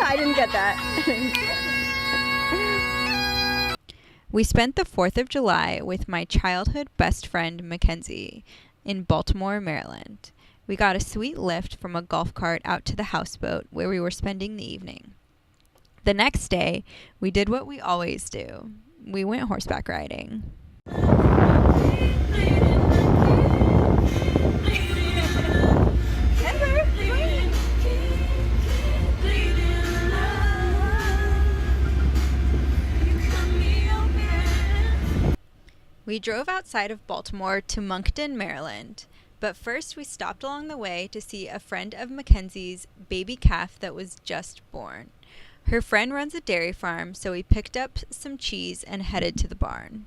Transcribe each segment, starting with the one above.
I didn't get that. We spent the 4th of July with my childhood best friend Mackenzie in Baltimore, Maryland. We got a sweet lift from a golf cart out to the houseboat where we were spending the evening. The next day, we did what we always do. We went horseback riding. We drove outside of Baltimore to Moncton, Maryland, but first we stopped along the way to see a friend of Mackenzie's baby calf that was just born. Her friend runs a dairy farm, so we picked up some cheese and headed to the barn.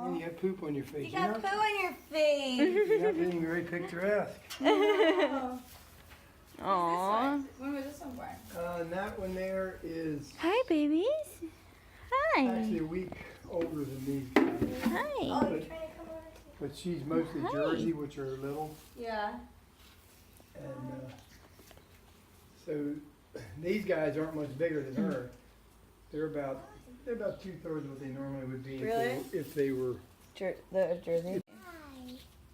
And you have poop on your face. You got poo on your face. You're not being very picturesque. Aww. When was this one born? And that one there is Hi, babies. Hi. actually a week older than these guys. Hi. Oh, you're trying to come over. But she's mostly Hi. Jersey, which are little. Yeah. And so these guys aren't much bigger than her. They're about 2/3 what they normally would be Really? if they were. The Jersey.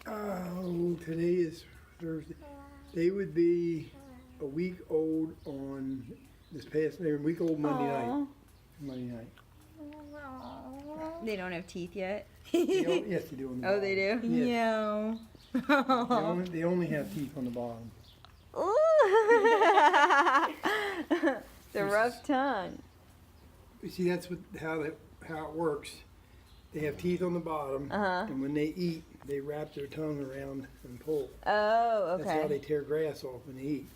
Oh, today is Thursday. They would be a week old on this past. They're a week old Monday night. Monday night. They don't have teeth yet. Yes, they do. On the Oh, they do? Yes. No. They only have teeth on the bottom. The rough tongue. You see, that's how it works. They have teeth on the bottom, and when they eat, they wrap their tongue around and pull. Oh, That's how they okay. tear grass off when they eat.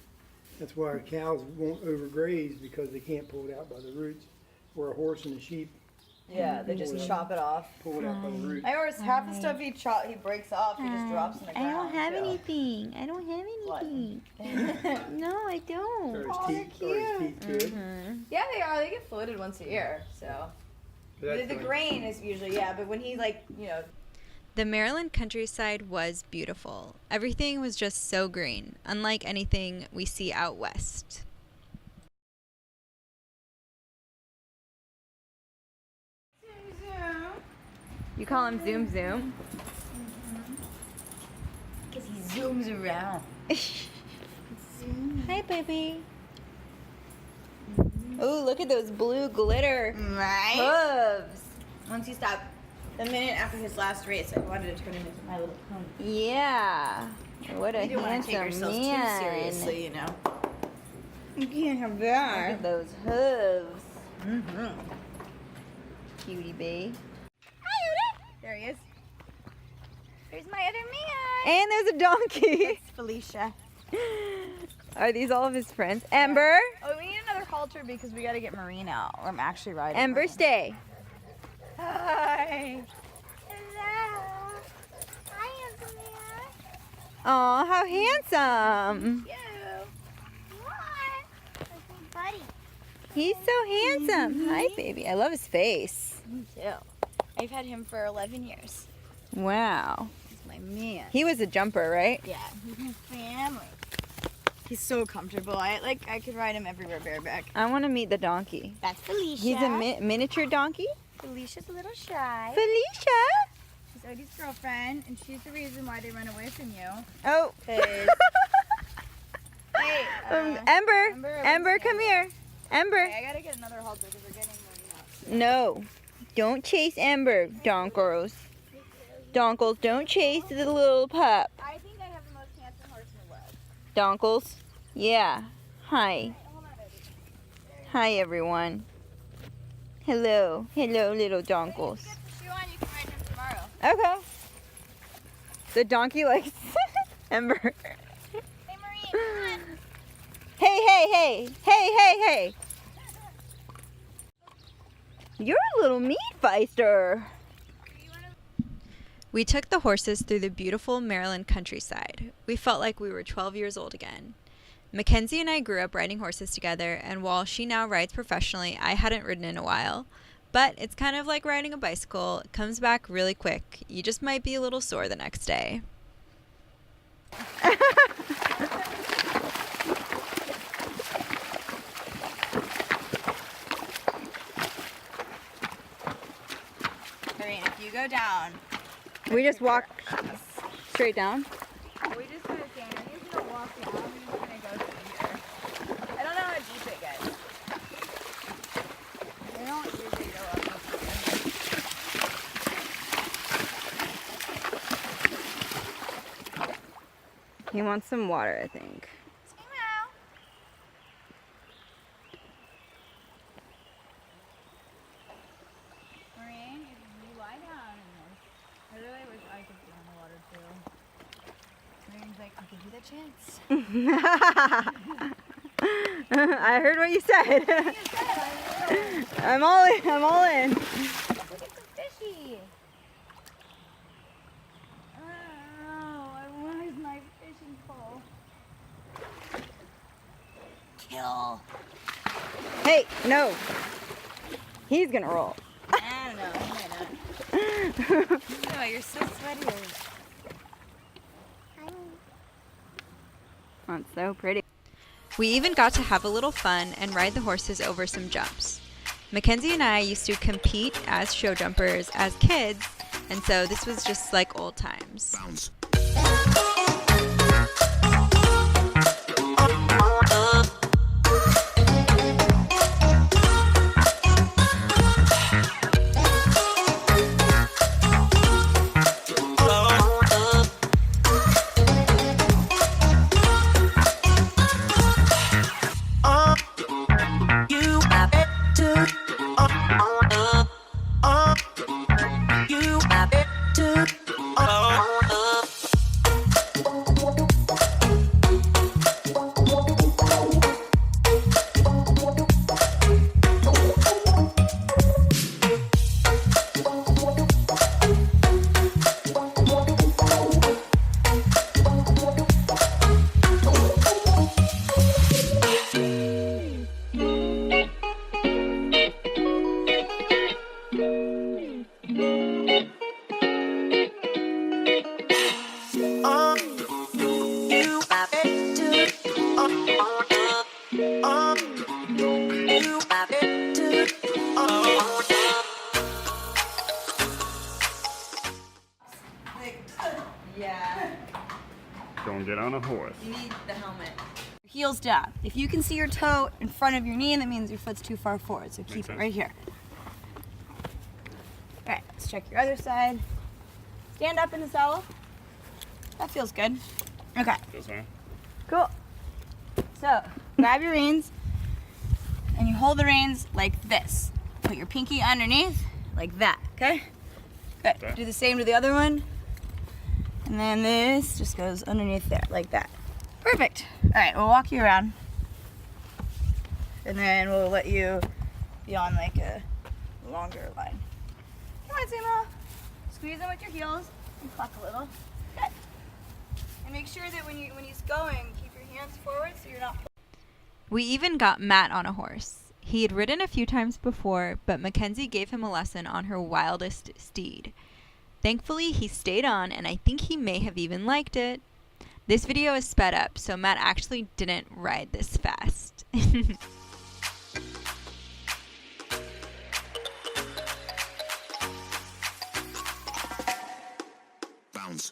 That's why our cows won't overgraze, because they can't pull it out by the roots. Where a horse and a sheep Yeah, they just chop it off. pull it out by the roots. I always half the stuff he breaks off, he just drops in the ground. I don't have too. anything. I don't have What? anything. No, I don't. Or his Oh, they're teeth, or his teeth good. Yeah, they are. They get floated once a year, so. But The grain is usually, but when he The Maryland countryside was beautiful. Everything was just so green, unlike anything we see out west. You call him Zoom Zoom? because he zooms around. Hi, baby. Oh, look at those blue glitter Right? hooves. Once he stopped, the minute after his last race, I wanted to turn him into My Little Pony. Yeah. What a You don't want to take handsome yourselves man. too seriously, you know. You can't have that. Look at those hooves. Cutie bee. There he is. There's my other man. And there's a donkey. That's Felicia. Are these all of his friends? Ember? Oh, we need another halter because we got to get Marine out. Or I'm actually riding. Ember, her. stay. Hi. Hello. Hi, Uncle Man. Aw, how handsome. You. What? That's my buddy. He's so handsome. Hi, baby. I love his face. Me too. I've had him for 11 years. Wow. He's my man. He was a jumper, right? Yeah, he's my family. He's so comfortable. I could ride him everywhere bareback. I want to meet the donkey. That's Felicia. He's a miniature donkey? Felicia's a little shy. Felicia! She's Odie's girlfriend, and she's the reason why they run away from you. Oh. Hey, Ember, Ember, come here. Ember. Okay, I gotta get another halter because we're getting Marine out. No. Don't chase Ember, donkers. Donkles, don't chase the little pup. I think I have the most handsome horse in the world. Donkles? Yeah. Hi. Hold on, Odie. Hi, everyone. Hello. Hello, little donkles. If you get the shoe on, you can ride him tomorrow. Okay. The donkey likes Ember. Hey, Marine, come on. Hey, hey! Hey. You're a little meat feister. We took the horses through the beautiful Maryland countryside. We felt like we were 12 years old again. Mackenzie and I grew up riding horses together, and while she now rides professionally, I hadn't ridden in a while. But it's kind of like riding a bicycle. It comes back really quick. You just might be a little sore the next day. Marine, if you go down. We just walk straight down. We just gonna stand. He's gonna walk down. We're just gonna go through here. I don't know how deep it gets. They don't usually go up here. He wants some water, I think. Meow. Marine, if you lie down in this, I really wish I could be on the water too. Marine's like, I'll give you the chance. I heard what you said. I'm all in. Look at the fishy. Oh, where's my fishing pole? Kill. Hey, no. He's gonna roll. I don't know, he might not. No, you're so sweaty. That's so pretty. We even got to have a little fun and ride the horses over some jumps. Mackenzie and I used to compete as show jumpers as kids, and so this was just like old times. Bounce. Yeah. Don't get on a horse. You need the helmet. Heels down. If you can see your toe in front of your knee, that means your foot's too far forward. So keep Makes it sense. right here. All right, let's check your other side. Stand up in the saddle. That feels good. Okay, Feels fine. cool. So grab your reins and you hold the reins like this. Put your pinky underneath like that, okay? Good. Okay. Do the same to the other one. And then this just goes underneath there, like that. Perfect. All right, we'll walk you around. And then we'll let you be on like a longer line. Come on, Simo. Squeeze in with your heels and cluck a little. Good. And make sure that when he's going, keep your hands forward so you're not. We even got Matt on a horse. He had ridden a few times before, but Mackenzie gave him a lesson on her wildest steed. Thankfully, he stayed on, and I think he may have even liked it. This video is sped up, so Matt actually didn't ride this fast. Bounce.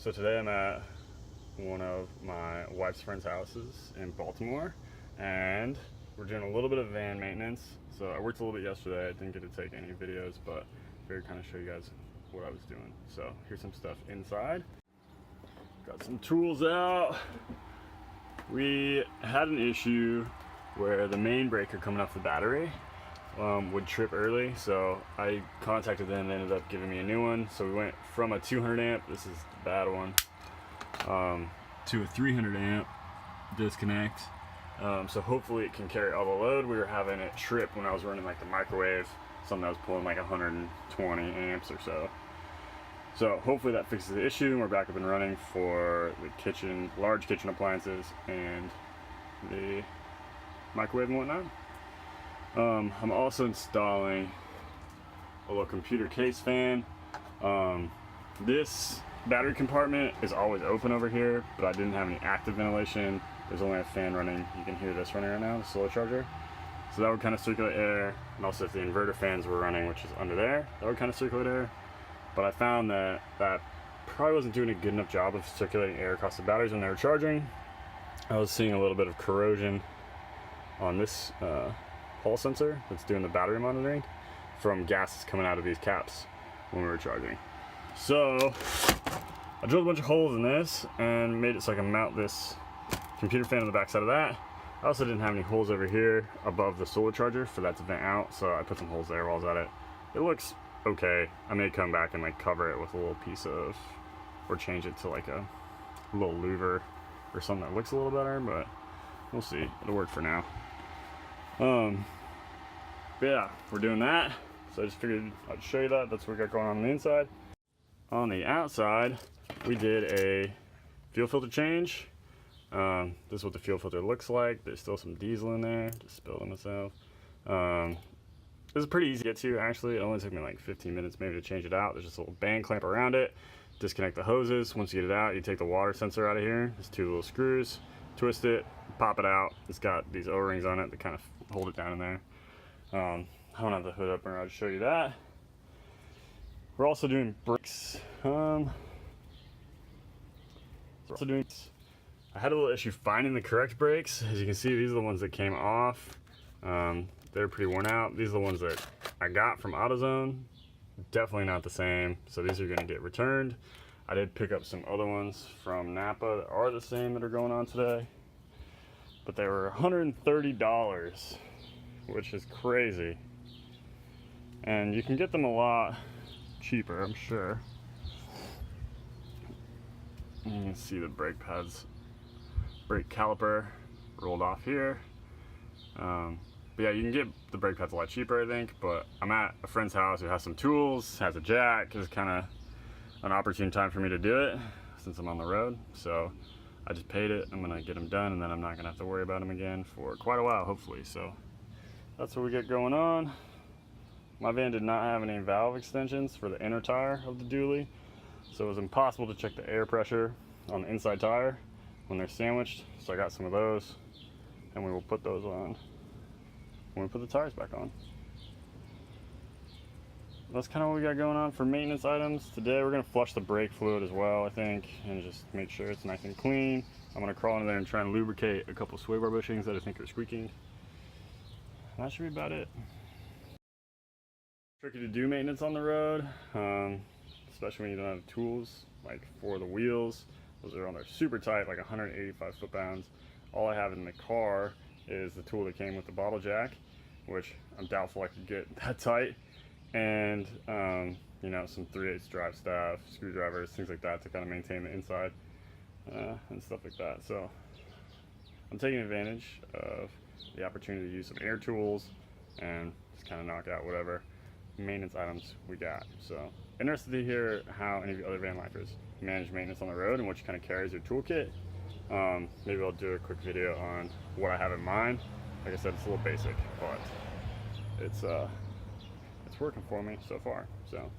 So today I'm at one of my wife's friend's houses in Baltimore, and we're doing a little bit of van maintenance. So I worked a little bit yesterday. I didn't get to take any videos, but I figured kind of show you guys what I was doing. So here's some stuff inside. Got some tools out. We had an issue where the main breaker coming off the battery would trip early, so I contacted them. They ended up giving me a new one. So we went from a 200 amp, this is the bad one, to a 300 amp disconnect. So hopefully it can carry all the load. We were having it trip when I was running like the microwave, something that was pulling like 120 amps or so. So hopefully that fixes the issue and we're back up and running for the kitchen, large kitchen appliances and the microwave and whatnot. I'm also installing a little computer case fan. This battery compartment is always open over here, but I didn't have any active ventilation. There's only a fan running. You can hear this running right now, the solar charger. So that would kind of circulate air, and also if the inverter fans were running, which is under there, that would kind of circulate air. But I found that that probably wasn't doing a good enough job of circulating air across the batteries when they were charging. I was seeing a little bit of corrosion on this Hall sensor that's doing the battery monitoring from gases coming out of these caps when we were charging. So I drilled a bunch of holes in this and made it so I can mount this computer fan on the back side of that. I also didn't have any holes over here above the solar charger for that to vent out, so I put some holes there while I was at it. It looks okay. I may come back and like cover it with a little piece of, or change it to like a little louver or something that looks a little better, but we'll see. It'll work for now. But yeah, we're doing that. So I just figured I'd show you that. That's what we got going on the inside. On the outside, we did a fuel filter change. This is what the fuel filter looks like. There's still some diesel in there. Just spilled on myself. This is pretty easy to get to, actually. It only took me like 15 minutes maybe to change it out. There's just a little band clamp around it. Disconnect the hoses. Once you get it out, you take the water sensor out of here. There's two little screws. Twist it, pop it out. It's got these O-rings on it that kind of hold it down in there. I don't have the hood up, I'll just show you that. We're also doing brakes. I had a little issue finding the correct brakes. As you can see, these are the ones that came off. They're pretty worn out. These are the ones that I got from AutoZone. Definitely not the same, so these are going to get returned. I did pick up some other ones from Napa that are the same that are going on today, but they were $130, which is crazy. And you can get them a lot cheaper, I'm sure. You can see the brake pads, brake caliper rolled off here. But yeah, you can get the brake pads a lot cheaper, I think, but I'm at a friend's house who has some tools, has a jack. It's kind of an opportune time for me to do it since I'm on the road. So I just paid it. I'm gonna get them done, and then I'm not gonna have to worry about them again for quite a while, hopefully. So that's what we get going on. My van did not have any valve extensions for the inner tire of the dually, so it was impossible to check the air pressure on the inside tire when they're sandwiched. So I got some of those, and we will put those on when we put the tires back on. That's kind of what we got going on for maintenance items. Today we're going to flush the brake fluid as well, I think, and just make sure it's nice and clean. I'm going to crawl in there and try and lubricate a couple sway bar bushings that I think are squeaking. That should be about it. Tricky to do maintenance on the road, especially when you don't have tools like for the wheels. Those are on there super tight, like 185 foot-pounds. All I have in the car is the tool that came with the bottle jack, which I'm doubtful I could get that tight, and you know, some 3/8 drive staff, screwdrivers, things like that to kind of maintain the inside and stuff like that. So I'm taking advantage of the opportunity to use some air tools and just kind of knock out whatever maintenance items we got. So interested to hear how any of the other van lifers manage maintenance on the road and what you kind of carry as your toolkit. Maybe I'll do a quick video on what I have in mind. Like I said, it's a little basic, but it's working for me so far. So.